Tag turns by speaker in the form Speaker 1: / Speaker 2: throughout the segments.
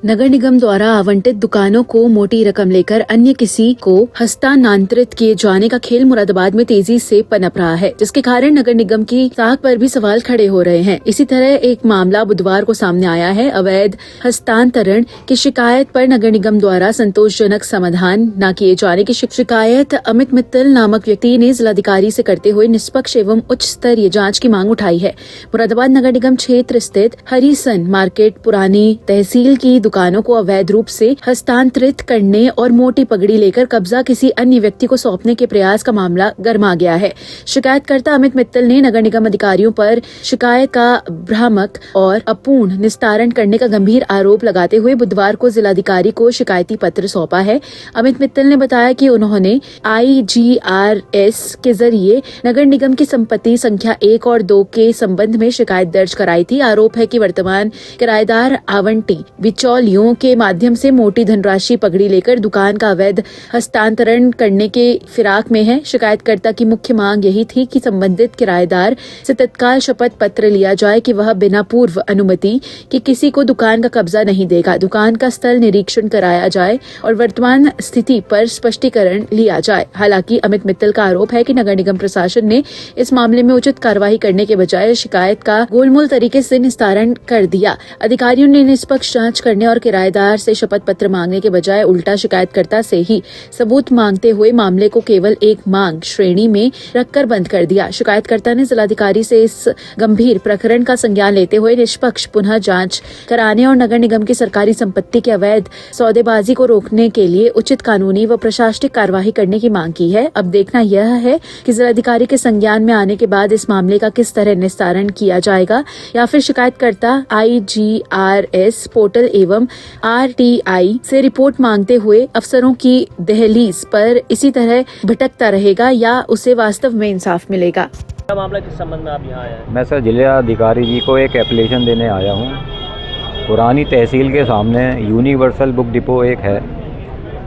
Speaker 1: नगर निगम द्वारा आवंटित दुकानों को मोटी रकम लेकर अन्य किसी को हस्तांतरित किए जाने का खेल मुरादाबाद में तेजी से पनप रहा है, जिसके कारण नगर निगम की साख पर भी सवाल खड़े हो रहे हैं। इसी तरह एक मामला बुधवार को सामने आया है। अवैध हस्तांतरण की शिकायत पर नगर निगम द्वारा संतोषजनक समाधान न किए जाने की शिकायत अमित मित्तल नामक व्यक्ति ने जिलाधिकारी से करते हुए निष्पक्ष एवं उच्च स्तरीय जाँच की मांग उठाई है। मुरादाबाद नगर निगम क्षेत्र स्थित हरिसन मार्केट पुरानी तहसील की दुकानों को अवैध रूप से हस्तांतरित करने और मोटी पगड़ी लेकर कब्जा किसी अन्य व्यक्ति को सौंपने के प्रयास का मामला गर्मा गया है। शिकायतकर्ता अमित मित्तल ने नगर निगम अधिकारियों पर शिकायत का भ्रामक और अपूर्ण निस्तारण करने का गंभीर आरोप लगाते हुए बुधवार को जिलाधिकारी को शिकायती पत्र सौंपा है। अमित मित्तल ने बताया कि उन्होंने IGRS के जरिए नगर निगम की संपत्ति संख्या 1 और 2 के संबंध में शिकायत दर्ज कराई थी। आरोप है कि वर्तमान किराएदार आवंटी बिचौलियों के माध्यम से मोटी धनराशि पगड़ी लेकर दुकान का अवैध हस्तांतरण करने के फिराक में है। शिकायतकर्ता की मुख्य मांग यही थी कि संबंधित किराएदार से तत्काल शपथ पत्र लिया जाए कि वह बिना पूर्व अनुमति के किसी को दुकान का कब्जा नहीं देगा। दुकान का स्थल निरीक्षण कराया जाए और वर्तमान स्थिति पर स्पष्टीकरण लिया जाए। हालांकि अमित मित्तल का आरोप है कि नगर निगम प्रशासन ने इस मामले में उचित कार्रवाई करने के बजाय शिकायत का गोलमोल तरीके से निस्तारण कर दिया। अधिकारियों ने निष्पक्ष जांच करने और किराएदार से शपथ पत्र मांगने के बजाय उल्टा शिकायतकर्ता से ही सबूत मांगते हुए मामले को केवल एक मांग श्रेणी में रखकर बंद कर दिया। शिकायतकर्ता ने जिलाधिकारी से इस गंभीर प्रकरण का संज्ञान लेते हुए निष्पक्ष पुनः जांच कराने और नगर निगम की सरकारी संपत्ति के अवैध सौदेबाजी को रोकने के लिए उचित कानूनी व प्रशासनिक कार्यवाही करने की मांग की है। अब देखना यह है कि जिलाधिकारी के संज्ञान में आने के बाद इस मामले का किस तरह निस्तारण किया जाएगा, या फिर शिकायतकर्ता IGRS पोर्टल एवं RTI से रिपोर्ट मांगते हुए अफसरों की दहलीज पर इसी तरह भटकता रहेगा, या उसे वास्तव में इंसाफ मिलेगा।
Speaker 2: क्या मामला किस संबंध में आप यहाँ आए हैं?
Speaker 3: मैं सर जिलाधिकारी जी को एक एप्लीकेशन देने आया हूँ। पुरानी तहसील के सामने यूनिवर्सल बुक डिपो एक है,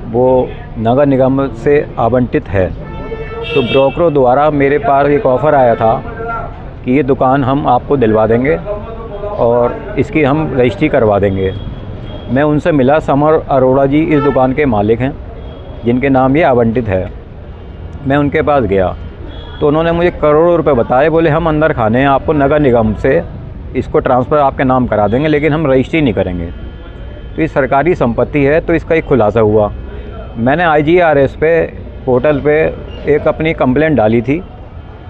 Speaker 3: वो नगर निगम से आवंटित है। तो ब्रोकरों द्वारा मेरे पास एक ऑफ़र आया था कि ये दुकान हम आपको दिलवा देंगे और इसकी हम रजिस्ट्री करवा देंगे। मैं उनसे मिला। समर अरोड़ा जी इस दुकान के मालिक हैं जिनके नाम ये आवंटित है। मैं उनके पास गया तो उन्होंने मुझे करोड़ों रुपए बताए। बोले हम अंदर खाने हैं, आपको नगर निगम से इसको ट्रांसफ़र आपके नाम करा देंगे, लेकिन हम रजिस्ट्री नहीं करेंगे। तो ये सरकारी संपत्ति है। तो इसका एक खुलासा हुआ। मैंने IGRS पे पोर्टल पे एक अपनी कंप्लेंट डाली थी।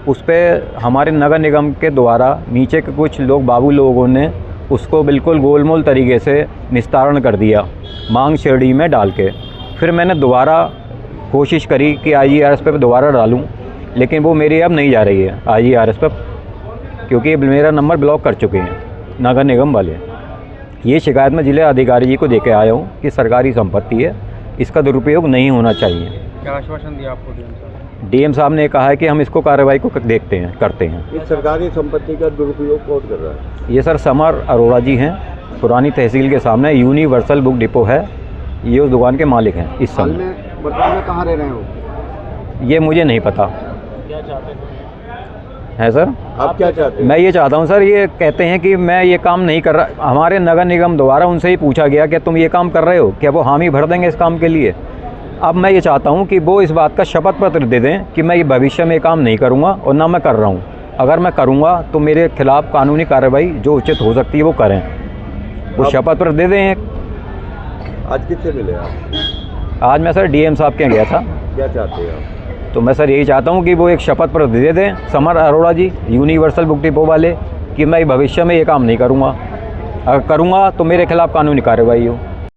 Speaker 3: उस पर हमारे नगर निगम के द्वारा नीचे के कुछ लोग बाबू लोगों ने उसको बिल्कुल गोलमोल तरीके से निस्तारण कर दिया, मांग श्रेणी में डाल के। फिर मैंने दोबारा कोशिश करी कि IGRS पे दोबारा डालूं, लेकिन वो मेरी अब नहीं जा रही है IGRS पे, क्योंकि मेरा नंबर ब्लॉक कर चुके हैं नगर निगम वाले। ये शिकायत मैं जिला अधिकारी जी को दे के आया हूँ कि सरकारी संपत्ति है, इसका दुरुपयोग नहीं होना चाहिए।
Speaker 2: क्या आश्वासन दिया आपको
Speaker 3: DM साहब ने कहा है कि हम इसको कार्रवाई को देखते हैं, करते हैं।
Speaker 4: इस सरकारी संपत्ति का दुरुपयोग कौन कर रहा है?
Speaker 3: ये सर समर अरोड़ा जी हैं, पुरानी तहसील के सामने यूनिवर्सल बुक डिपो है। ये उस दुकान के मालिक हैं। इस समय
Speaker 4: वर्तमान में कहाँ रह रहे हो?
Speaker 3: ये मुझे नहीं पता
Speaker 2: क्या चाहते
Speaker 3: है सर।
Speaker 4: आप क्या चाहते हैं?
Speaker 3: मैं ये चाहता हूँ सर, ये कहते हैं कि मैं ये काम नहीं कर रहा। हमारे नगर निगम द्वारा उनसे ही पूछा गया कि तुम ये काम कर रहे हो क्या, वो हामी भर देंगे इस काम के लिए। अब मैं ये चाहता हूँ कि वो इस बात का शपथ पत्र दे दें कि मैं ये भविष्य में ये काम नहीं करूँगा, और ना मैं कर रहा हूँ। अगर मैं करूँगा तो मेरे खिलाफ कानूनी कार्रवाई जो उचित हो सकती है वो करें। वो शपथ पत्र दे दें।
Speaker 4: आज किससे मिले आप?
Speaker 3: आज मैं सर DM साहब के यहाँ गया था।
Speaker 4: क्या चाहते हैं आप?
Speaker 3: तो मैं सर यही चाहता हूँ कि वो एक शपथ पत्र दे दें समर अरोड़ा जी यूनिवर्सल बुक डिपो वाले, कि मैं भविष्य में ये काम नहीं करूँगा। अगर करूँगा तो मेरे खिलाफ कानूनी कार्रवाई हो।